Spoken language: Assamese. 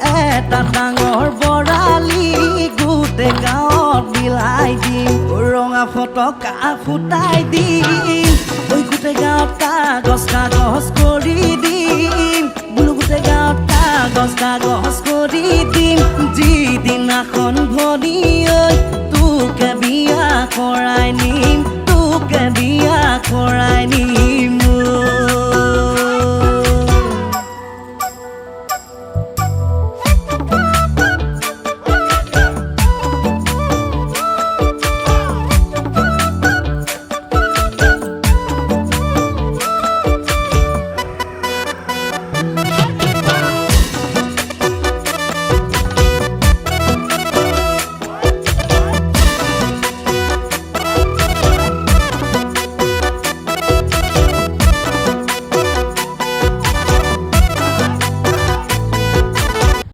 এটা ডাঙৰ বৰালি গোটে গাঁৱত বিলাই দিম ৰঙা ফটকা ফুটাই দিম ঐ গোটে গাঁৱত কাগজ কৰি দিম বোলো গোটে গাঁৱত কাগজ কৰি দিম যিদিনাখন ভনী ঐ তোকে বিয়া কৰাই নিম